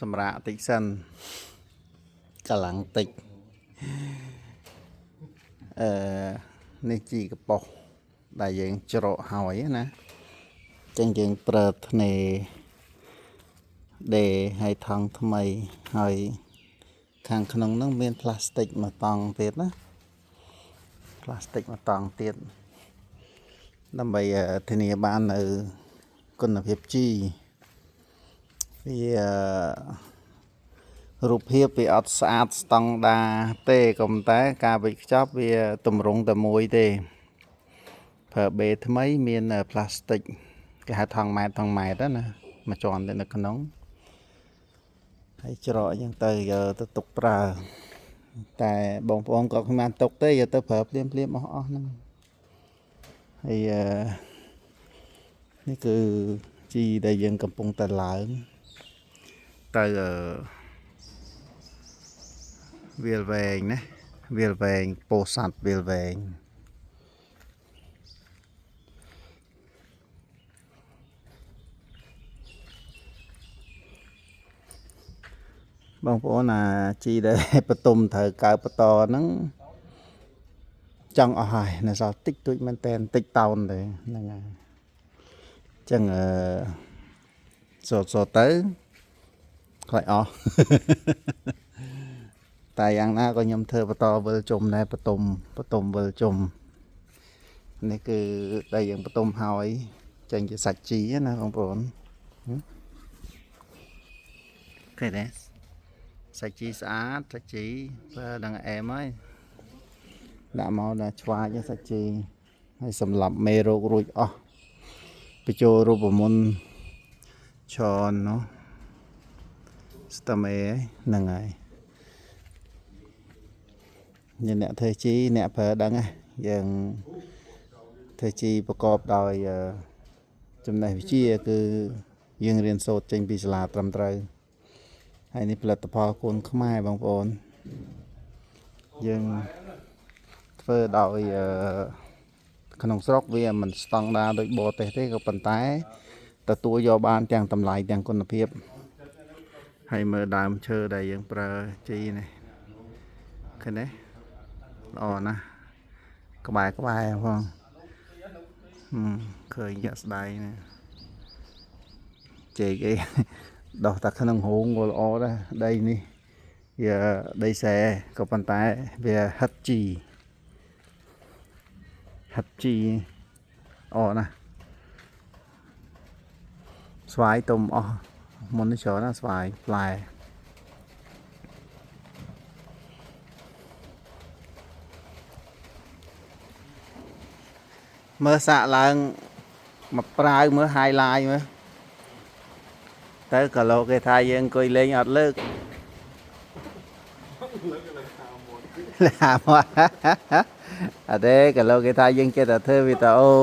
សម្រាប់តិចសិនកលាំងតិចនេះជីកប៉ុសដែលយើងច្រកហើយណាចឹងយើងប្រើធ្នេដេឲ្យថង់ថ្មីហើយខាងក្នុងហ្នឹងមានផ្លាស្ទិកមួយតង់ទៀតណាផ្លាស្ទិកមួយតង់ទៀតដើម្បីធានាបាននៅគុណភាពជីវារូបភាពវាអត់ស្អាតស្តង់ដាទេក៏ប៉ុន្តែការវេចខ្ចប់វាទម្រង់តែមួយទេប្រើបេថ្មីមានផ្លាស្ទិកគេហៅថង់ម៉ែត្រណាមួយជាន់ទៅនៅក្នុងហើយច្រកអញ្ចឹងទៅយកទៅទុកប្រើតែបងប្អូនក៏គ្មានទុកទេយកទៅប្រើភ្លាមអស់ហ្នឹងហើយនេះគឺជីដែលយើងកំពុងតែឡើងទៅវាលវែងណាវាលវែងពោធិ៍សាត់វាលវែងបងប្អូនជីដែលបតុមត្រូវកើបន្តហ្នឹងចង់អស់ហើយនៅសល់តិចតួចមែនតែបន្តិចតោនទេហ្នឹងហើយអញ្ចឹងសទៅខ្លាចអស់តែយ៉ាងណាក៏ខ្ញុំធ្វើបន្តវិលជុំដែរបតុមវិលជុំនេះគឺដែលយើងបតុមហើយចេញជាសាច់ជីណាបងប្អូនឃើញទេសាច់ជីស្អាតសាច់ជីបើដឹងអែមហើយដាក់មកដល់ឆ្វាចសាច់ជីហើយសម្រាប់មេរោគរួចអស់បញ្ចូលរូបមន្តឆននោះស្តាមេហ្នឹងហើយអ្នកធ្វើជីអ្នកប្រើដឹងហ៎យើងធ្វើជីប្រកបដោយចំណេះវិជ្ជាគឺយើងរៀនសូត្រចេញពីសាលាត្រឹមត្រូវហើយនេះផលិតផលកូនខ្មែរបងប្អូនយើងធ្វើដោយក្នុងស្រុកវាមិនស្តង់ដារដូចបរទេសទេក៏ប៉ុន្តែទទួលយកបានទាំងតម្លៃទាំងគុណភាពហើយមើលដើមឈើដែលយើងប្រើជីនេះឃើញទេល្អណាស់ក្បែរផងឃើញជាក់ស្ដែងណាជែកអីដោះតែក្នុងហូងក៏ល្អដែរដីនេះវាដីសែក៏ប៉ុន្តែវាហិតជីអូណាស្វាយទុំអស់មុននេះច្រើនណាស្វាយផ្លែមើលសាក់ឡើងមកប្រាវមើល highlight មើលទៅកាឡូគេថាយើងអង្គុយលេងអត់លើកឡាមកអត់ទេកាឡូគេថាយើងចេះតែធ្វើវីដេអូ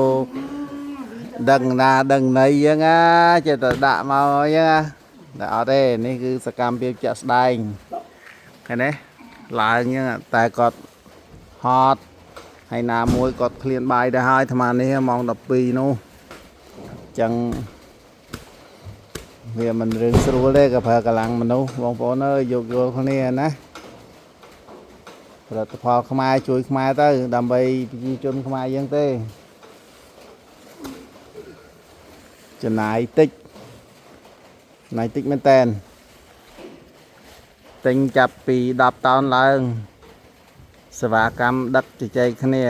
ដឹងណាដឹងណីអញ្ចឹងណាចេះតែដាក់មកអញ្ចឹងណាតែអត់ទេនេះគឺសកម្មភាពជាក់ស្ដែងឃើញទេឡើងអញ្ចឹងតែគាត់ហត់ហើយណាមួយគាត់ឃ្លានបាយទៅហើយអាត្មានេះម៉ោង 12 នោះអញ្ចឹងវាមិនរឿងស្រួលទេក៏ប្រើកម្លាំងមនុស្សបងប្អូនអើយយោគយល់គ្នាណាផលិតផលខ្មែរជួយខ្មែរទៅដើម្បីប្រជាជនខ្មែរយើងទេចំណាយតិចមែនតែនទិញចាប់ពី10តោនឡើងសេវាកម្មដឹកជជែកគ្នា